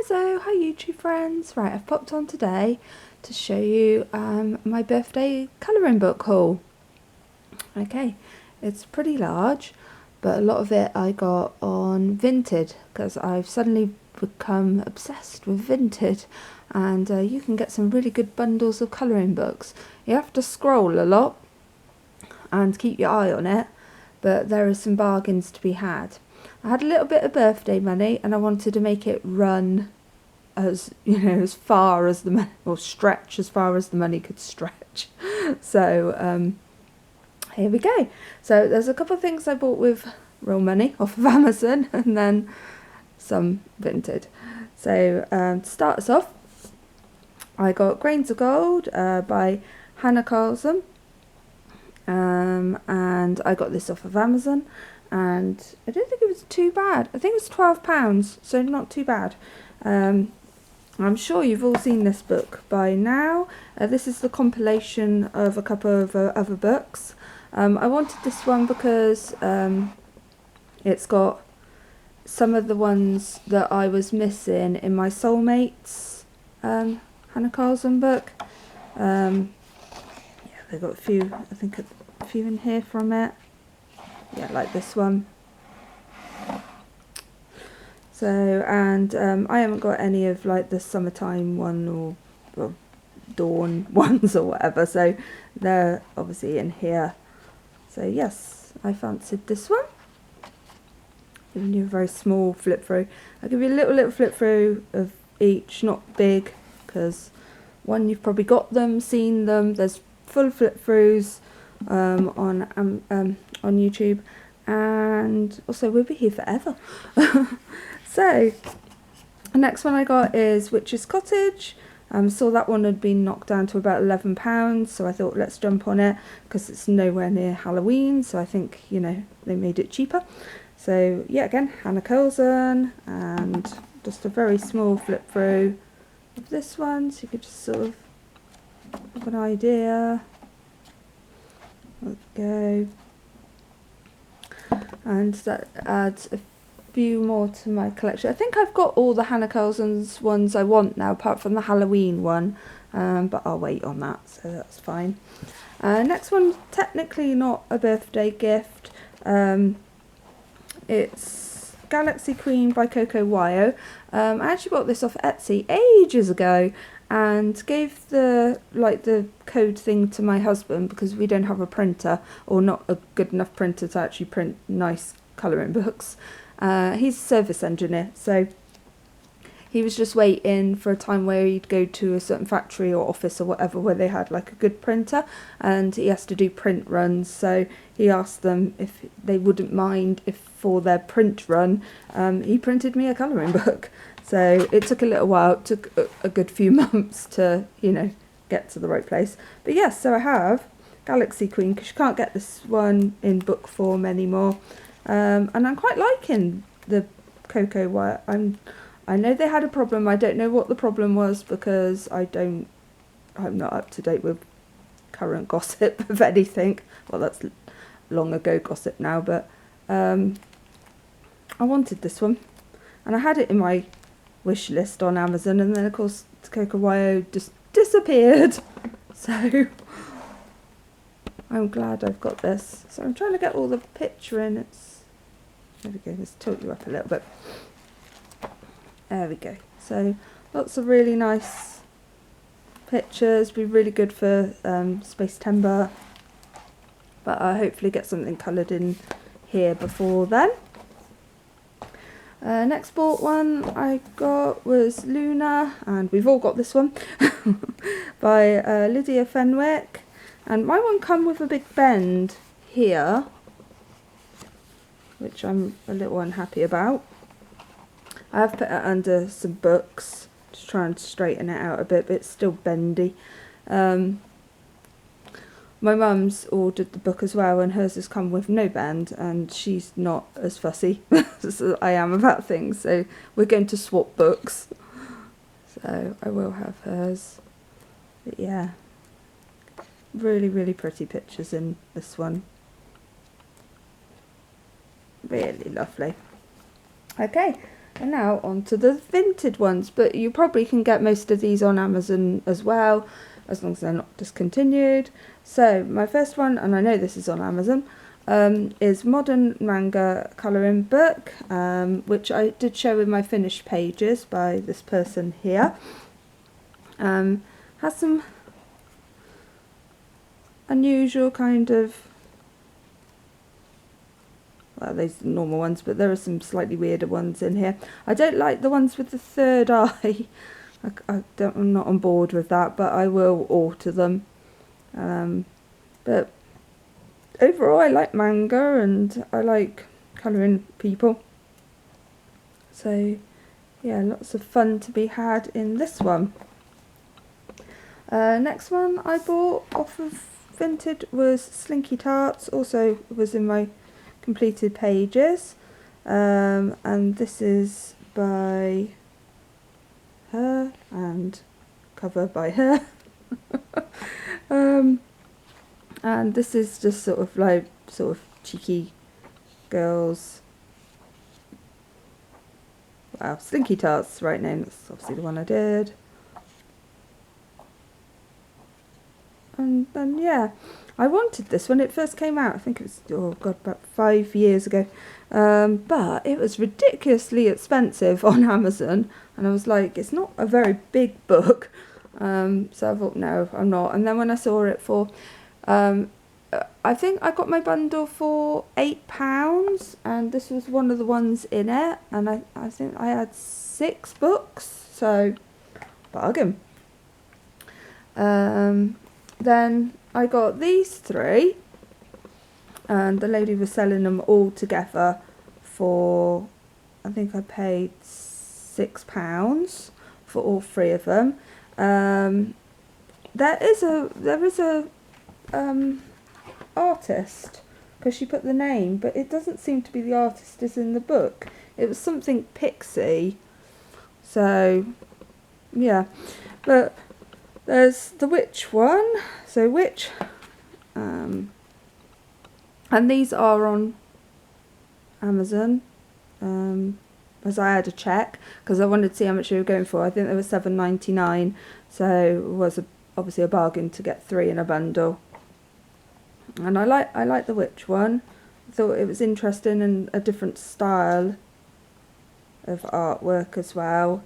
Hi YouTube friends. Right, I've popped on today to show you my birthday colouring book haul. Okay, it's pretty large, but a lot of it I got on Vinted because I've suddenly become obsessed with Vinted, and you can get some really good bundles of colouring books. You have to scroll a lot and keep your eye on it, but there are some bargains to be had. I had a little bit of birthday money and I wanted to make it run as as far as the money, or stretch as far as the money could stretch. So here we go. So there's a couple of things I bought with real money off of Amazon and then some Vinted. So to start us off, I got Grains of Gold by Hannah Carlson, and I got this off of Amazon, and I don't think it was too bad. I think it was £12, so not too bad. I'm sure you've all seen this book by now. This is the compilation of a couple of other books. I wanted this one because it's got some of the ones that I was missing in my Soulmates Hannah Carlson book. Yeah, they've got a few, I think a few in here from it. Yeah, like this one. So, and I haven't got any of like the summertime one or dawn ones or whatever, so they're obviously in here. So yes, I fancied this one. Giving you a very small flip through. I'll give you a little flip through of each, not big, because one, you've probably got them, seen them. There's full flip throughs on YouTube, and also we'll be here forever. So the next one I got is Witch's Cottage. Saw that one had been knocked down to about £11, so I thought let's jump on it because it's nowhere near Halloween, so I think they made it cheaper. So yeah, again, Hannah Carlson, and just a very small flip through of this one, so you could just sort of have an idea. Let's go. And that adds a few more to my collection. I think I've got all the Hannah Carlson's ones I want now, apart from the Halloween one, but I'll wait on that, so that's fine. Next one, technically not a birthday gift. It's Galaxy Queen by Coco Wyo. I actually bought this off Etsy ages ago and gave the code thing to my husband because we don't have a printer, or not a good enough printer to actually print nice colouring books. He's a service engineer, so he was just waiting for a time where he'd go to a certain factory or office or whatever where they had like a good printer, and he has to do print runs, so he asked them if they wouldn't mind if for their print run he printed me a colouring book. So it took a little while, it took a good few months to get to the right place, but yes, so I have Galaxy Queen because you can't get this one in book form anymore. And I'm quite liking the Coco Wyo. I know they had a problem. I don't know what the problem was because I'm not up to date with current gossip of anything. Well, that's long ago gossip now, but I wanted this one, and I had it in my wish list on Amazon, and then of course Coco Wyo just disappeared. So I'm glad I've got this. So I'm trying to get all the picture in. There we go, let's tilt you up a little bit. There we go. So lots of really nice pictures. Be really good for Space Timber. But I'll hopefully get something coloured in here before then. Next bought one I got was Luna, and we've all got this one, by Lydia Fenwick. And my one come with a big bend here, which I'm a little unhappy about. I have put it under some books to try and straighten it out a bit, but it's still bendy. My mum's ordered the book as well, and hers has come with no bend, and she's not as fussy as I am about things, so we're going to swap books. So I will have hers. But yeah, really pretty pictures in this one. Really lovely. Okay, And now on to the Vinted ones, but you probably can get most of these on Amazon as well, as long as they're not discontinued. So my first one, and I know this is on Amazon, is Modern Manga Colouring Book, which I did show in my finished pages by this person here. Has some unusual kind of, well, these are normal ones, but there are some slightly weirder ones in here. I don't like the ones with the third eye. I'm not on board with that, but I will alter them. But overall, I like manga and I like colouring people. So yeah, lots of fun to be had in this one. Next one I bought off of Vinted was Slinky Tarts, also was in my completed pages, and this is by her and cover by her. And this is just sort of cheeky girls. Wow, Slinky Tarts, right name, that's obviously the one I did. And then yeah, I wanted this when it first came out. I think it was, oh god, about 5 years ago. But it was ridiculously expensive on Amazon, and I was like, it's not a very big book. So I thought, no, I'm not. And then when I saw it for, I think I got my bundle for £8, and this was one of the ones in it, and I think I had 6 books, so bargain. Then I got these 3, and the lady was selling them all together for, I think I paid £6 for all 3 of them. There is a artist, because she put the name, but it doesn't seem to be the artist is in the book. It was something Pixie, so yeah. But there's the witch one, so witch, and these are on Amazon, as I had a check because I wanted to see how much they were going for. I think they were £7.99, so it was obviously a bargain to get 3 in a bundle. And I like the witch one. I thought it was interesting and a different style of artwork as well.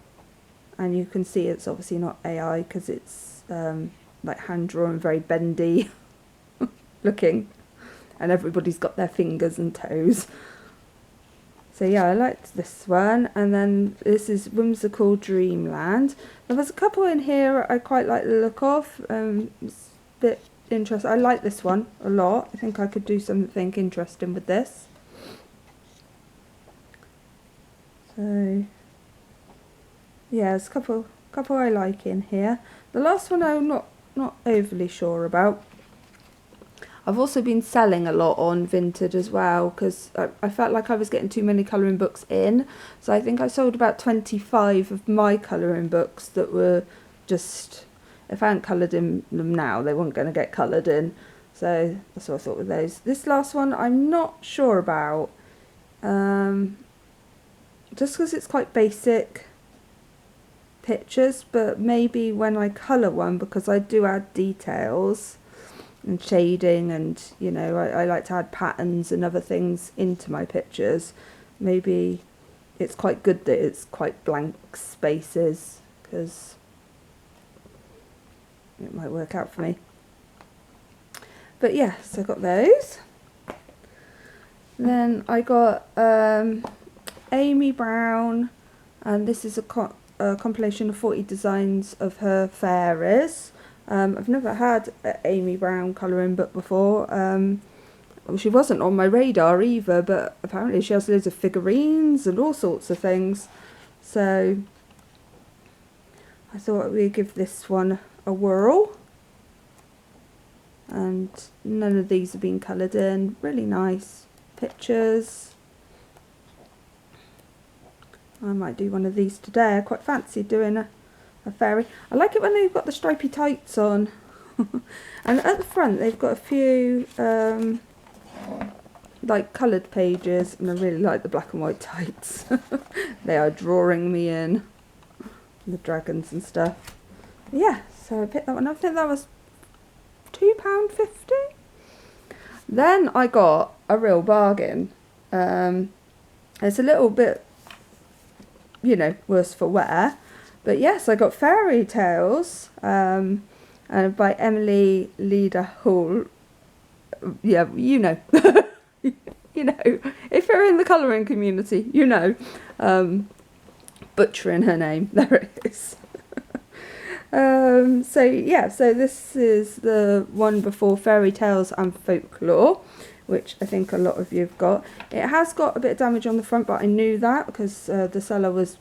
And you can see it's obviously not AI because it's like hand drawn, very bendy looking, and everybody's got their fingers and toes. So yeah, I liked this one. And then this is Whimsical Dreamland. There was a couple in here I quite like the look of. It's a bit interesting. I like this one a lot. I think I could do something interesting with this. So yeah, there's a couple I like in here. The last one I'm not overly sure about. I've also been selling a lot on Vinted as well because I felt like I was getting too many colouring books in. So I think I sold about 25 of my colouring books that were just, if I hadn't coloured in them now, they weren't going to get coloured in. So that's what I thought with those. This last one I'm not sure about. Just because it's quite basic pictures, but maybe when I colour one, because I do add details and shading, and you know, I like to add patterns and other things into my pictures. Maybe it's quite good that it's quite blank spaces, because it might work out for me. But yes, I got those. Then I got Amy Brown, and this is a compilation of 40 designs of her fairies. I've never had an Amy Brown colouring book before. She wasn't on my radar either, but apparently she has loads of figurines and all sorts of things. So I thought we'd give this one a whirl. And none of these have been coloured in. Really nice pictures. I might do one of these today. I quite fancy doing a fairy. I like it when they've got the stripy tights on. And at the front they've got a few like coloured pages, and I really like the black and white tights. They are drawing me in, the dragons and stuff. Yeah, so I picked that one. I think that was £2.50. Then I got a real bargain. It's a little bit, you know, worse for wear, but yes, I got Fairy Tales by Emily Leda Hall. Yeah, you know. You know, if you're in the colouring community, you know. Butchering her name, there it is. So yeah, so this is the one before Fairy Tales and Folklore, which I think a lot of you have got. It has got a bit of damage on the front, but I knew that because the seller was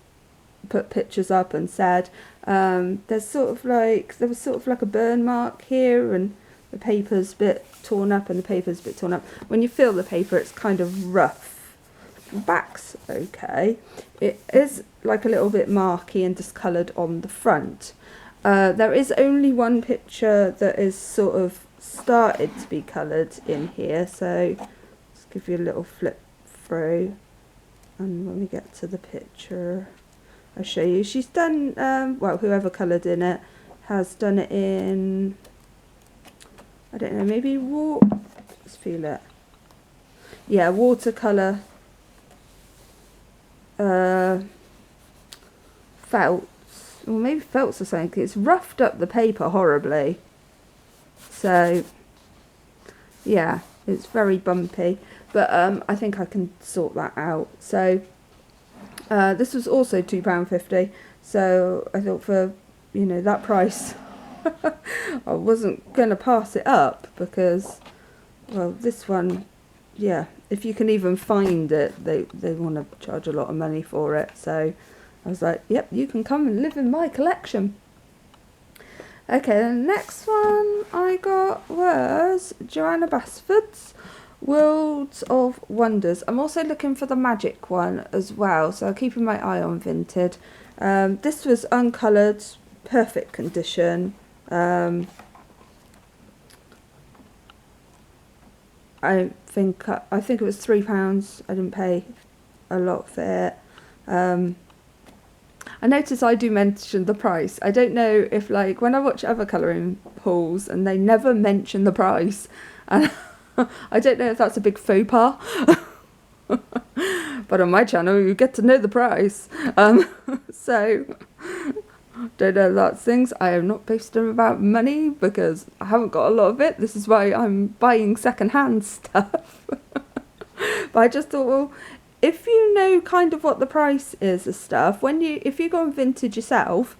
put pictures up and said there was sort of like a burn mark here, and the paper's a bit torn up, and the paper's a bit torn up. When you feel the paper, it's kind of rough. The back's okay. It is like a little bit marky and discoloured on the front. There is only one picture that is sort of started to be coloured in here, so let's give you a little flip through, and when we get to the picture I'll show you. She's done, well, whoever coloured in it has done it in, I don't know, maybe let's feel it. Yeah, watercolour, felt. Well, maybe felt's or something, 'cause it's roughed up the paper horribly. So, yeah, it's very bumpy. But I think I can sort that out. So, this was also £2.50. So, I thought for, you know, that price, I wasn't going to pass it up because, well, this one, yeah, if you can even find it, they want to charge a lot of money for it. So, I was like, yep, you can come and live in my collection. Okay, the next one I got was Joanna Basford's Worlds of Wonders. I'm also looking for the magic one as well, so I'm keeping my eye on Vinted. This was uncoloured, perfect condition. I think it was £3. I didn't pay a lot for it. I notice I do mention the price. I don't know if, like, when I watch other colouring hauls and they never mention the price, and I don't know if that's a big faux pas. But on my channel you get to know the price. So don't know, that's things. I am not posting about money because I haven't got a lot of it. This is why I'm buying second-hand stuff. But I just thought, well, if you know kind of what the price is of stuff, if you go on Vinted yourself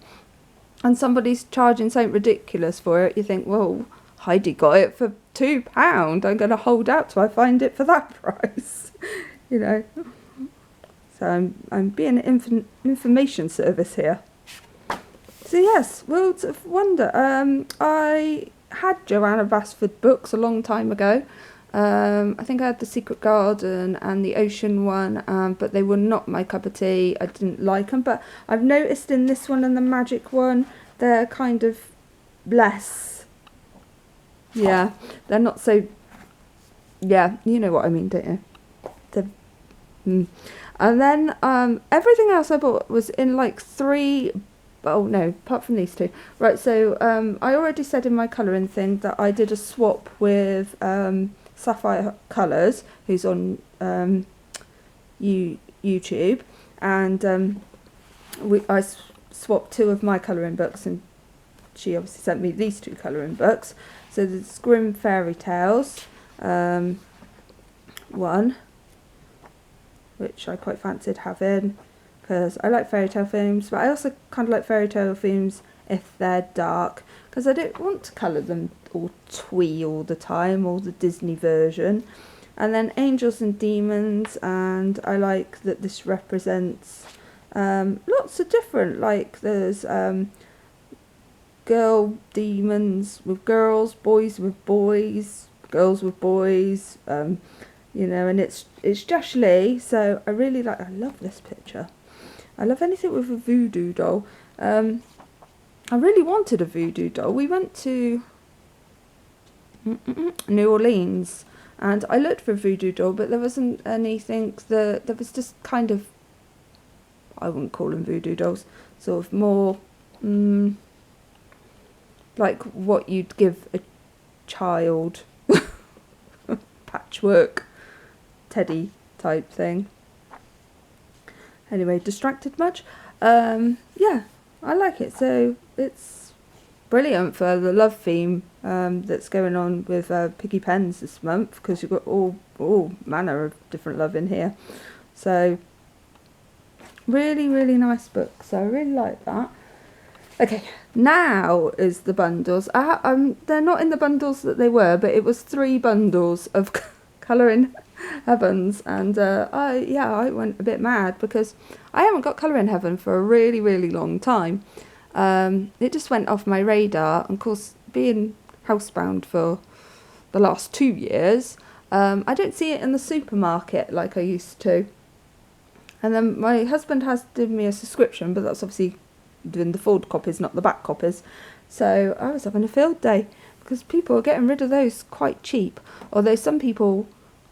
and somebody's charging something ridiculous for it, you think, well, Heidi got it for £2. I'm going to hold out till I find it for that price, you know. So I'm being an information service here. So yes, Worlds of Wonder. I had Joanna Basford books a long time ago. I think I had the Secret Garden and the Ocean one, but they were not my cup of tea. I didn't like them, but I've noticed in this one and the Magic one, they're kind of less, yeah, they're not so, yeah, you know what I mean, don't you? And then everything else I bought was in like oh no, apart from these two. Right, so I already said in my colouring thing that I did a swap with Sapphire Colours, who's on YouTube, and I swapped two of my colouring books, and she obviously sent me these two colouring books. So there's Grimm Fairy Tales one, which I quite fancied having because I like fairy tale themes, but I also kind of like fairy tale themes if they're dark, because I don't want to colour them all twee all the time, or the Disney version. And then Angels and Demons, and I like that this represents lots of different, like there's girl demons with girls, boys with boys, girls with boys, you know, and it's Josh Lee, so I love this picture. I love anything with a voodoo doll. I really wanted a voodoo doll. We went to New Orleans And I looked for a voodoo doll, but there wasn't anything that there was just kind of, I wouldn't call them voodoo dolls, sort of more like what you'd give a child, patchwork teddy type thing. Anyway, distracted much? Yeah, I like it. So it's brilliant for the love theme that's going on with Piggy Pens this month, because you've got all manner of different love in here. So really, really nice book. So I really like that. Okay, now is the bundles. They're not in the bundles that they were, but it was 3 bundles of Colouring Heavens, and I went a bit mad because I haven't got Colouring Heaven for a really, really long time. It just went off my radar, and of course, being housebound for the last 2 years, I don't see it in the supermarket like I used to. And then my husband has given me a subscription, but that's obviously doing the forward copies, not the back copies. So I was having a field day because people are getting rid of those quite cheap. Although some people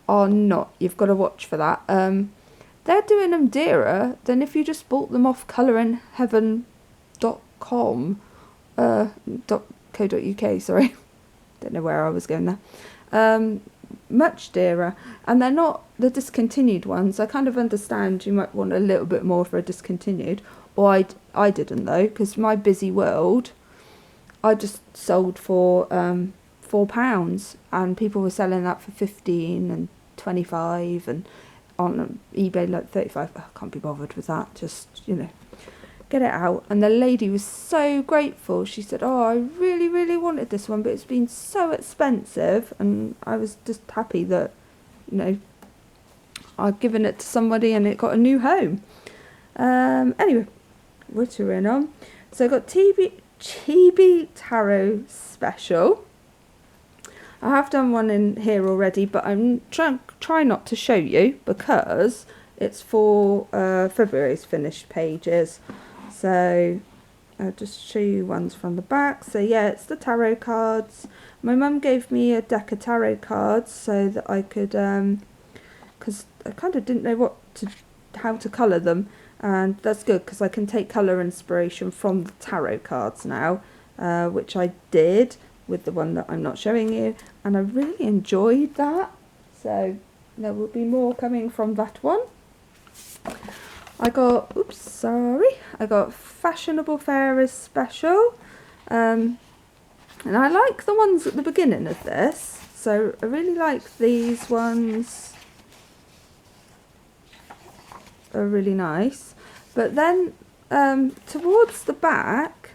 are not. You've got to watch for that. They're doing them dearer than if you just bought them off colouringheaven.com, .co.uk, sorry. Don't know where I was going there. Much dearer, and they're not the discontinued ones. I kind of understand you might want a little bit more for a discontinued, or I didn't though, because my Busy World I just sold for £4, and people were selling that for 15 and 25, and on eBay like 35. I can't be bothered with that, just, you know, get it out. And the lady was so grateful. She said, oh, I really, really wanted this one, but it's been so expensive. And I was just happy that, you know, I'd given it to somebody and it got a new home. Anyway, what are we in on? So I got Chibi Tarot Special. I have done one in here already, but I'm trying not to show you because it's for February's finished pages. So I'll just show you ones from the back. So yeah, it's the tarot cards. My mum gave me a deck of tarot cards so that I could, because I kind of didn't know how to colour them, and that's good because I can take colour inspiration from the tarot cards now, which I did with the one that I'm not showing you, and I really enjoyed that. So there will be more coming from that one. I got Fashionable Fairies Special, and I like the ones at the beginning of this, so I really like these ones, are really nice. But then towards the back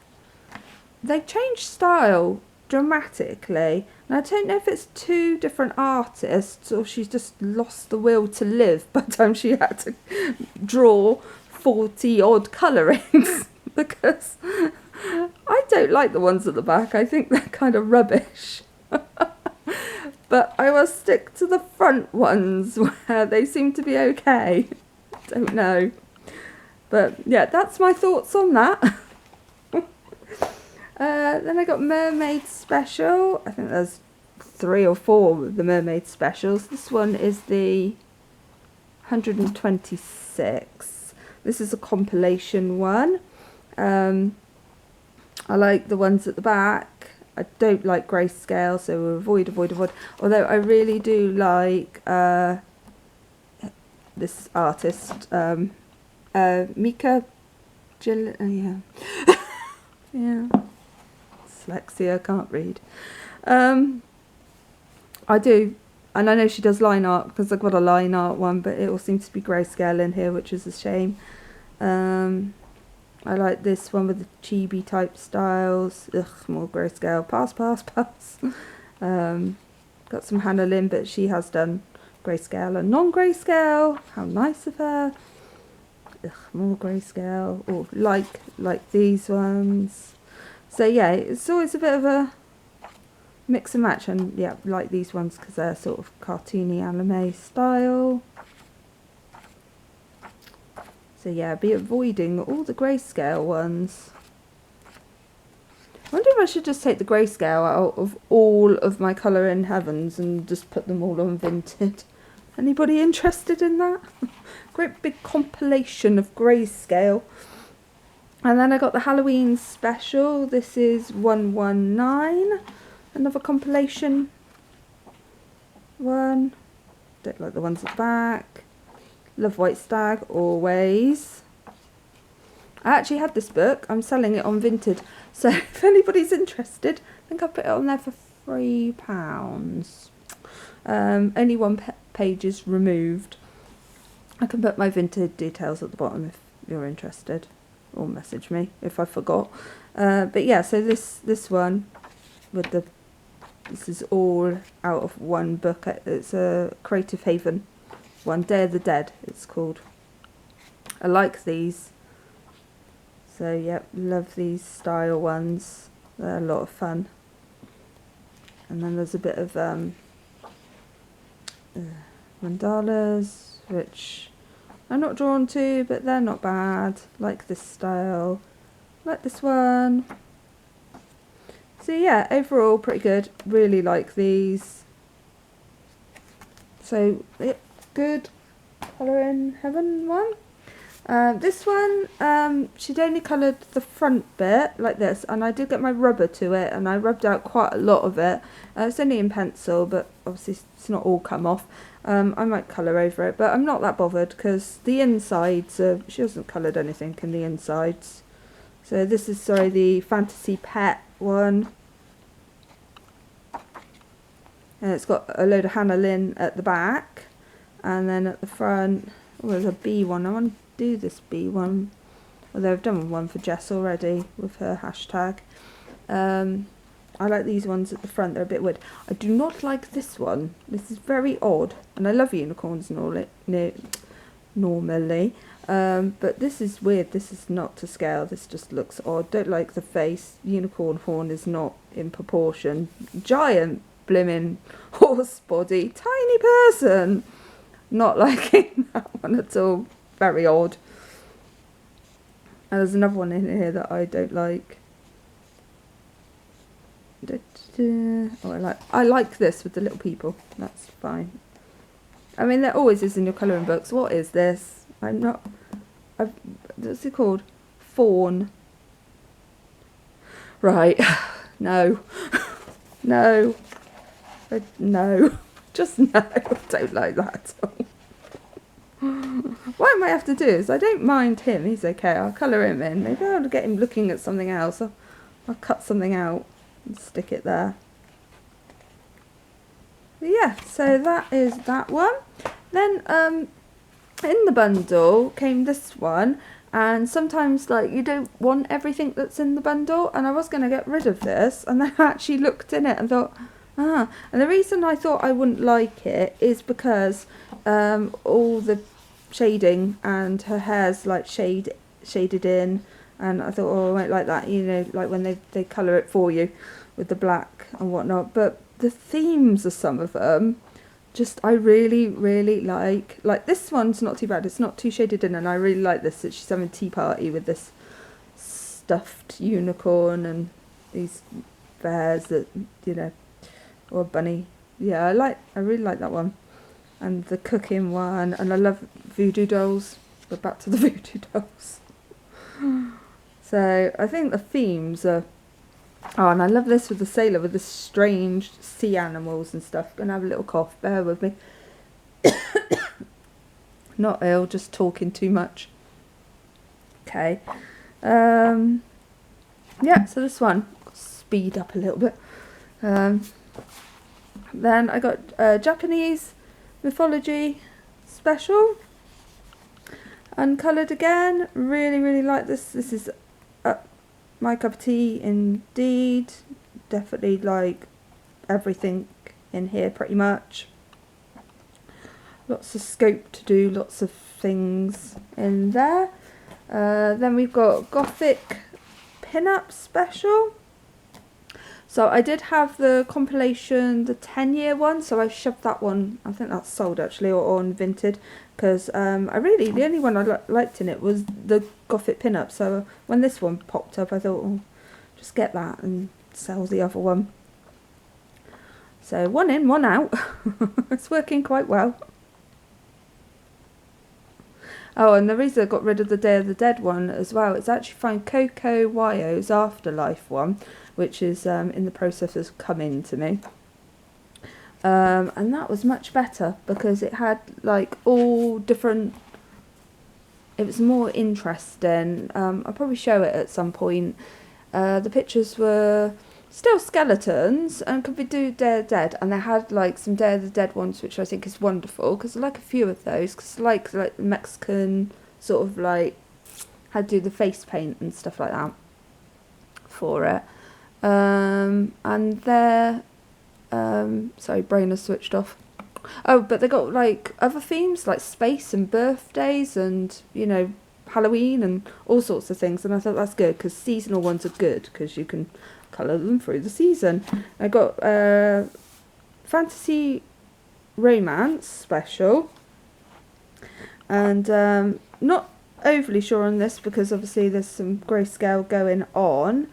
they changed style dramatically, and I don't know if it's 2 different artists or she's just lost the will to live by the time she had to draw 40 odd colourings because I don't like the ones at the back. I think they're kind of rubbish. But I will stick to the front ones where they seem to be okay. Don't know. But yeah, that's my thoughts on that. Then I got Mermaid Special. I think there's 3 or 4 of the Mermaid Specials. This one is the 126. This is a compilation one. I like the ones at the back. I don't like grayscale, so avoid. Although I really do like this artist, Mika Jill. Yeah. Yeah. Dyslexia, can't read. I do, and I know she does line art because I've got a line art one, but it all seems to be grayscale in here, which is a shame. I like this one with the chibi type styles. Ugh, more grayscale. Pass. Got some Hannah Lynn, but she has done grayscale and non-grayscale. How nice of her. Ugh, more grayscale. Or like these ones. So yeah, it's always a bit of a mix and match, and yeah, like these ones because they're sort of cartoony anime style. So yeah, be avoiding all the grayscale ones. I wonder if I should just take the grayscale out of all of my Colour in Heavens and just put them all on Vinted. Anybody interested in that? Great big compilation of grayscale. And then I got the Halloween special. This is 119. Another compilation one. Don't like the ones at the back. Love White Stag, always. I actually had this book. I'm selling it on Vinted. So if anybody's interested, I think I put it on there for £3. Only one page is removed. I can put my Vinted details at the bottom if you're interested, or message me if I forgot. But yeah, so this one with this is all out of one book. It's a Creative Haven one, Day of the Dead it's called. I like these. So yep, love these style ones. They're a lot of fun. And then there's a bit of mandalas, which I'm not drawn to, but they're not bad. Like this style, like this one. So yeah, overall pretty good. Really like these. So yep, good Colour in Heaven one. This one, she'd only coloured the front bit like this, and I did get my rubber to it, and I rubbed out quite a lot of it. It's only in pencil, but obviously it's not all come off. I might colour over it, but I'm not that bothered because the insides, she hasn't coloured anything in the insides. So this is, sorry, the Fantasy Pet one. And it's got a load of Hannah Lynn at the back, and then at the front, oh, there's a bee one. I want to do this bee one, although I've done one for Jess already with her hashtag. I like these ones at the front, they're a bit weird. I do not like this one. This is very odd, and I love unicorns normally, but this is weird. This is not to scale. This just looks odd. Don't like the face. Unicorn horn is not in proportion. Giant blimmin' horse body, tiny person. Not liking that one at all. Very odd. And there's another one in here that I don't like. Oh, I like this with the little people. That's fine. I mean, there always is in your colouring books. What is this? What's it called? Fawn. Right. No. No. No. Just no. I don't like that at all. What I might have to do is, I don't mind him. He's okay. I'll colour him in. Maybe I'll get him looking at something else. I'll cut something out and stick it there. But yeah, so that is that one. Then in the bundle came this one, and sometimes like you don't want everything that's in the bundle, and I was going to get rid of this, and then I actually looked in it and thought, and the reason I thought I wouldn't like it is because all the shading and her hair's like shaded in, and I thought, oh, I won't like that, you know, like when they colour it for you with the black and whatnot. But the themes of some of them, just I really, really like this one's not too bad. It's not too shaded in, and I really like this. She's having a tea party with this stuffed unicorn and these bears that, you know, or a bunny. Yeah, I really like that one. And the cooking one, and I love voodoo dolls. We're back to the voodoo dolls. So I think the themes are, oh, and I love this with the sailor with the strange sea animals and stuff. Gonna have a little cough, bear with me. Not ill, just talking too much. Okay. Yeah, so this one, speed up a little bit. Then I got Japanese mythology special, uncoloured again. Really, really like this. This is my cup of tea indeed. Definitely like everything in here pretty much. Lots of scope to do, lots of things in there. Then we've got Gothic Pin-Up Special. So I did have the compilation, the 10-year one, so I shoved that one, I think that's sold actually, or on Vinted, because the only one I liked in it was the Gothic Pin-Up. So when this one popped up, I thought, oh, just get that and sell the other one. So one in, one out. It's working quite well. Oh, and the reason I got rid of the Day of the Dead one as well is actually find Coco Wyo's Afterlife one, which is in the process of coming to me. And that was much better because it had like all different, it was more interesting. I'll probably show it at some point. The pictures were still skeletons and could be do Day of the Dead, and they had like some Day of the Dead ones, which I think is wonderful because I like a few of those, because like the Mexican sort of like how to do the face paint and stuff like that for it. And they're sorry, brain has switched off. Oh, but they got like other themes like space and birthdays and, you know, Halloween and all sorts of things, and I thought that's good because seasonal ones are good because you can colour them through the season. I got fantasy romance special, and not overly sure on this because obviously there's some grayscale going on,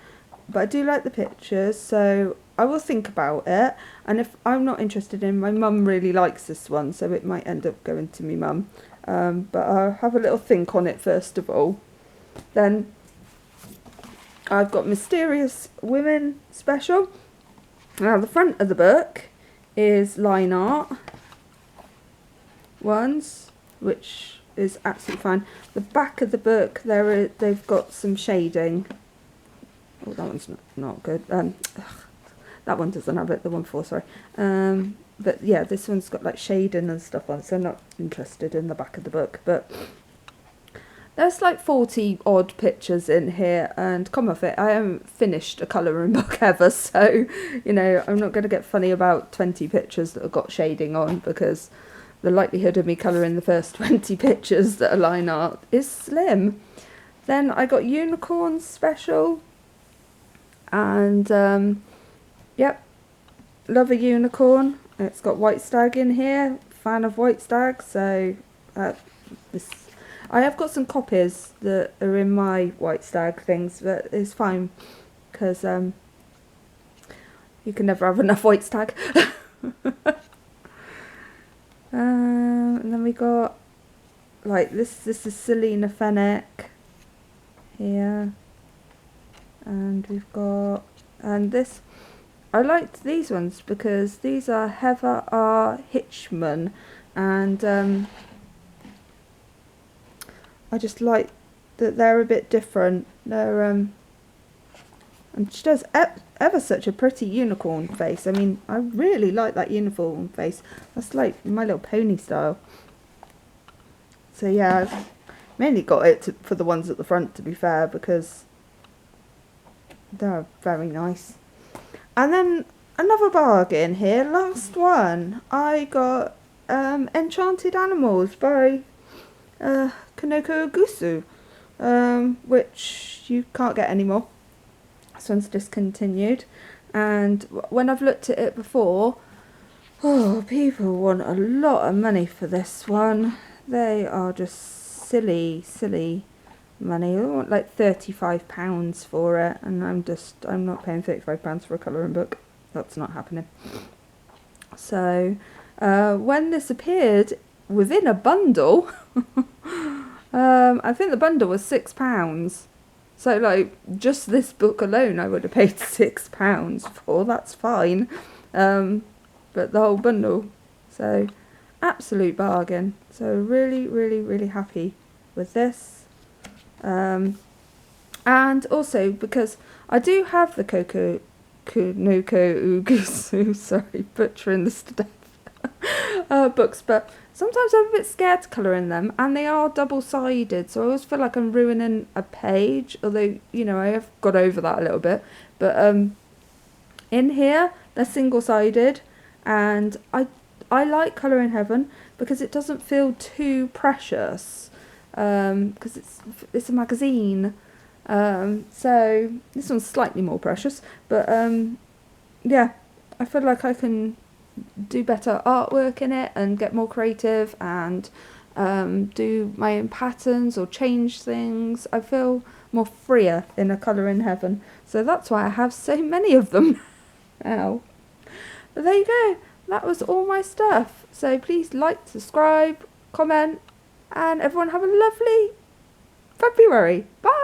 but I do like the pictures, so I will think about it, and if I'm not interested in, my mum really likes this one, so it might end up going to me mum. But I'll have a little think on it first of all. Then I've got Mysterious Women special. Now the front of the book is line art ones, which is absolutely fine. The back of the book, they've got some shading. Oh, that one's not good. That one doesn't have it, the one before, sorry. But yeah, this one's got like shading and stuff on, so I'm not interested in the back of the book. But there's like 40 odd pictures in here, and come off it, I haven't finished a colouring book ever, so, you know, I'm not going to get funny about 20 pictures that have got shading on, because the likelihood of me colouring the first 20 pictures that are line art is slim. Then I got Unicorn special, and yep, love a unicorn. It's got White Stag in here, fan of White Stag, so this, I have got some copies that are in my White Stag things, but it's fine because you can never have enough White Stag. And then we got like this is Selena Fennec here, and we've got, and this, I liked these ones because these are Heather R. Hitchman, and I just like that they're a bit different. They're and she does ever such a pretty unicorn face. I mean, I really like that unicorn face. That's like My Little Pony style. So yeah, I've mainly got it for the ones at the front, to be fair, because they're very nice. And then another bargain here, last one. I got Enchanted Animals by Kanoko Ogusu, which you can't get anymore. This one's discontinued. And when I've looked at it before, oh, people want a lot of money for this one. They are just silly money. They want like £35 for it, and I'm not paying £35 for a colouring book. That's not happening. So when this appeared within a bundle, I think the bundle was £6. So like just this book alone I would have paid £6 for. That's fine. But the whole bundle, so absolute bargain. So really happy with this. And also because I do have the Kanoko Ogusu, sorry, butchering this to death, books, but sometimes I'm a bit scared to colour in them, and they are double-sided, so I always feel like I'm ruining a page, although, you know, I have got over that a little bit. But in here, they're single-sided, and I like Colour in Heaven because it doesn't feel too precious, because it's a magazine. So this one's slightly more precious, but yeah, I feel like I can do better artwork in it and get more creative and do my own patterns or change things. I feel more freer in a colour in heaven. So that's why I have so many of them now. But there you go. That was all my stuff. So please like, subscribe, comment, and everyone have a lovely February. Bye!